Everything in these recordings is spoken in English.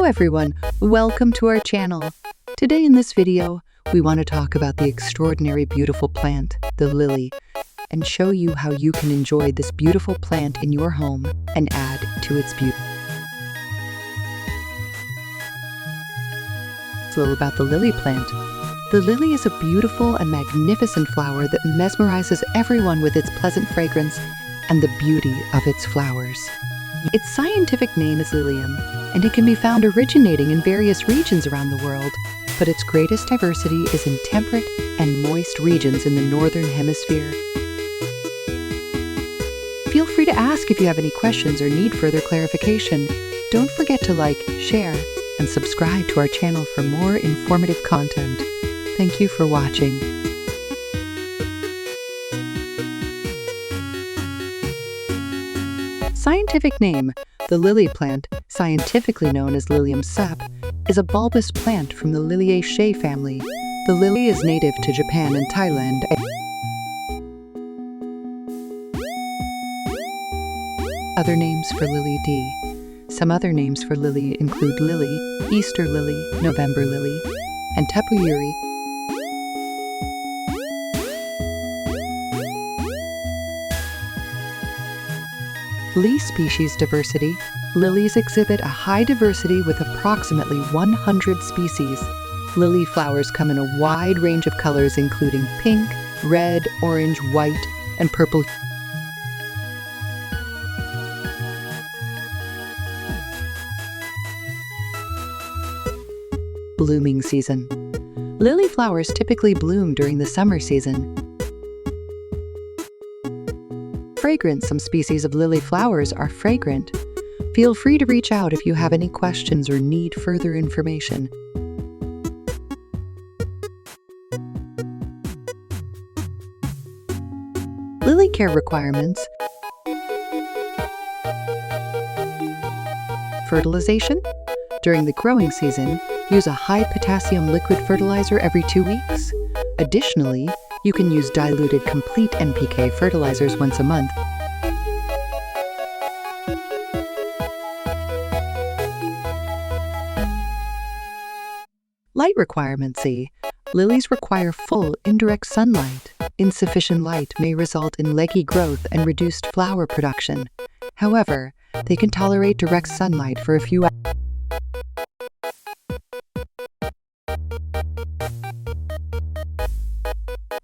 everyone, welcome to our channel. Today in this video, we want to talk about the extraordinary beautiful plant, the lily, and show you how you can enjoy this beautiful plant in your home and add to its beauty. A little about the lily plant. The lily is a beautiful and magnificent flower that mesmerizes everyone with its pleasant fragrance and the beauty of its flowers. Its scientific name is lilium, and it can be found originating in various regions around the world, but its greatest diversity is in temperate and moist regions in the northern hemisphere. Feel free to ask if you have any questions or need further clarification. Don't forget to like, share, and subscribe to our channel for more informative content. Thank you for watching. Scientific name: the lily plant, scientifically known as Lilium sap, is a bulbous plant from the Liliaceae family. The lily is native to Japan and Thailand. Other names for lily D. Some other names for lily include lily, Easter lily, November lily, and tepuyuri. Lily species diversity. Lilies exhibit a high diversity with approximately 100 species. Lily flowers come in a wide range of colors including pink, red, orange, white, and purple. Blooming season. Lily flowers typically bloom during the summer season. Fragrance. Some species of lily flowers are fragrant. Feel free to reach out if you have any questions or need further information. Lily care requirements. Fertilization. During the growing season, use a high potassium liquid fertilizer every 2 weeks. Additionally, you can use diluted complete NPK fertilizers once a month. Light requirements. Lilies require full indirect sunlight. Insufficient light may result in leggy growth and reduced flower production. However, they can tolerate direct sunlight for a few hours.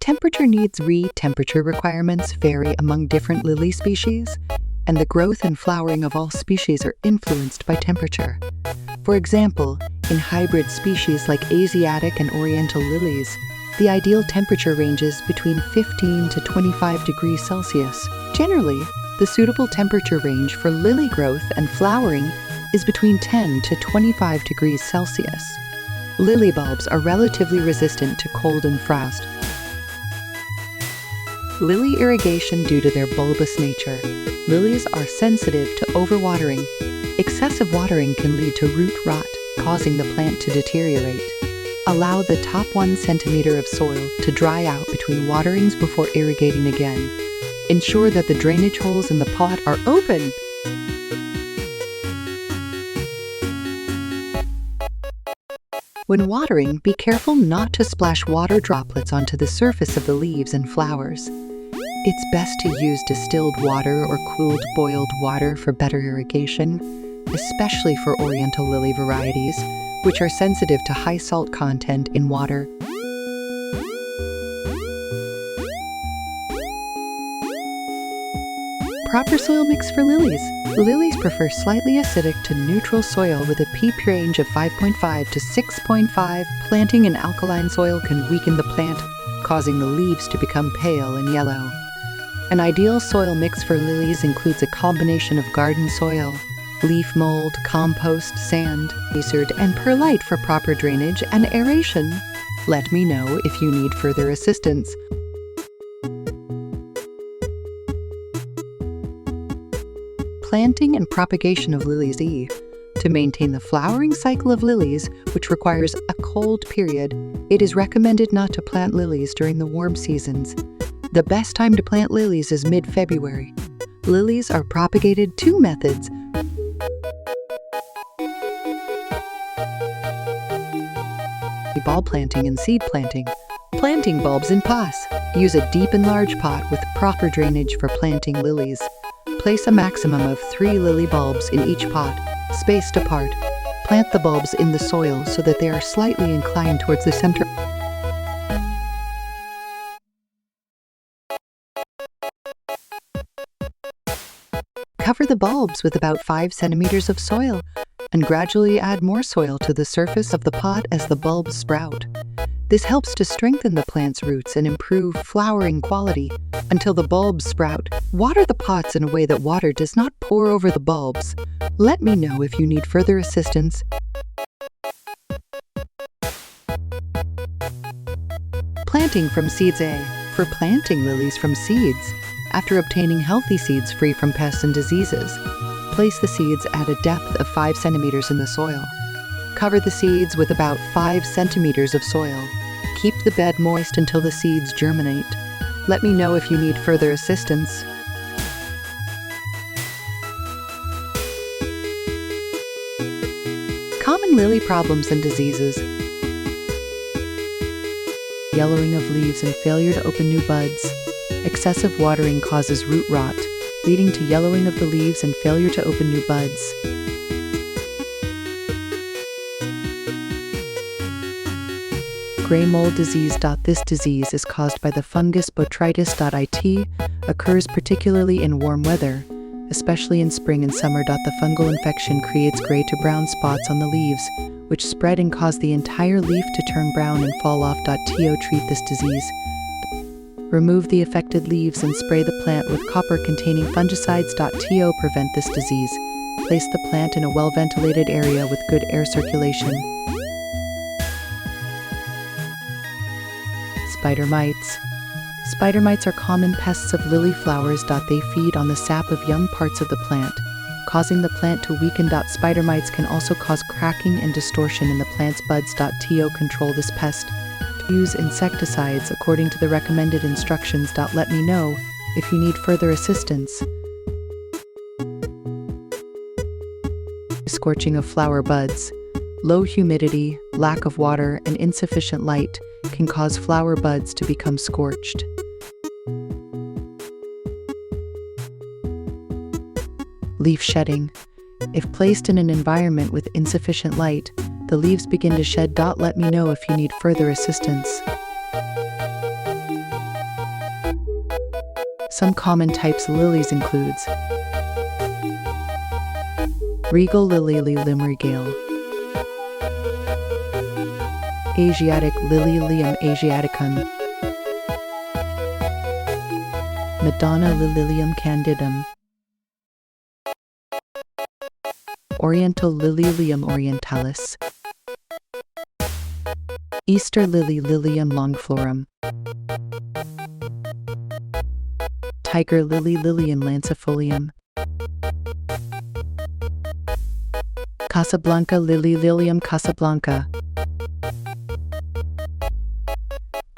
Temperature needs. Temperature requirements vary among different lily species, and the growth and flowering of all species are influenced by temperature. For example, in hybrid species like Asiatic and Oriental lilies, the ideal temperature ranges between 15 to 25 degrees Celsius. Generally, the suitable temperature range for lily growth and flowering is between 10 to 25 degrees Celsius. Lily bulbs are relatively resistant to cold and frost. Lily irrigation. Due to their bulbous nature, lilies are sensitive to overwatering. Excessive watering can lead to root rot, causing the plant to deteriorate. Allow the top 1 centimeter of soil to dry out between waterings before irrigating again. Ensure that the drainage holes in the pot are open. When watering, be careful not to splash water droplets onto the surface of the leaves and flowers. It's best to use distilled water or cooled boiled water for better irrigation, especially for Oriental lily varieties, which are sensitive to high salt content in water. Proper soil mix for lilies. Lilies prefer slightly acidic to neutral soil with a pH range of 5.5 to 6.5. Planting in alkaline soil can weaken the plant, causing the leaves to become pale and yellow. An ideal soil mix for lilies includes a combination of garden soil, leaf mold, compost, sand, and perlite for proper drainage and aeration. Let me know if you need further assistance. Planting and propagation of lilies. To maintain the flowering cycle of lilies, which requires a cold period, it is recommended not to plant lilies during the warm seasons. The best time to plant lilies is mid-February. Lilies are propagated 2 methods. bulb planting and seed planting. Planting bulbs in pots. Use a deep and large pot with proper drainage for planting lilies. Place a maximum of 3 lily bulbs in each pot, spaced apart. Plant the bulbs in the soil so that they are slightly inclined towards the center. Cover the bulbs with about 5 centimeters of soil and gradually add more soil to the surface of the pot as the bulbs sprout. This helps to strengthen the plant's roots and improve flowering quality until the bulbs sprout. Water the pots in a way that water does not pour over the bulbs. Let me know if you need further assistance. Planting from seeds. For planting lilies from seeds, after obtaining healthy seeds free from pests and diseases, place the seeds at a depth of 5 centimeters in the soil. Cover the seeds with about 5 centimeters of soil. Keep the bed moist until the seeds germinate. Let me know if you need further assistance. Common lily problems and diseases. Yellowing of leaves and failure to open new buds. Excessive watering causes root rot, leading to yellowing of the leaves and failure to open new buds. Gray mold disease. This disease is caused by the fungus botrytis.it, occurs particularly in warm weather, especially in spring and summer. The fungal infection creates gray to brown spots on the leaves, which spread and cause the entire leaf to turn brown and fall off. Treat this disease. Remove the affected leaves and spray the plant with copper-containing fungicides. Prevent this disease. Place the plant in a well-ventilated area with good air circulation. Spider mites. Spider mites are common pests of lily flowers. They feed on the sap of young parts of the plant, causing the plant to weaken. Spider mites can also cause cracking and distortion in the plant's buds. Control this pest. Use insecticides according to the recommended instructions. Let me know if you need further assistance. Scorching of flower buds. Low humidity, lack of water, and insufficient light can cause flower buds to become scorched. Leaf shedding. If placed in an environment with insufficient light, the leaves begin to shed. Let me know if you need further assistance. Some common types of lilies includes regal lily, Lilium regale, Asiatic lily, Lilium asiaticum, Madonna, Lilium candidum, Oriental lily, Lilium orientalis, Easter lily, Lilium longiflorum, tiger lily, Lilium lancifolium, Casablanca lily, Lilium casablanca.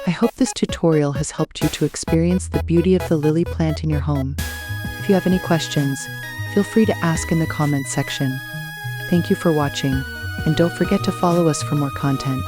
I hope this tutorial has helped you to experience the beauty of the lily plant in your home. If you have any questions, feel free to ask in the comments section. Thank you for watching, and don't forget to follow us for more content.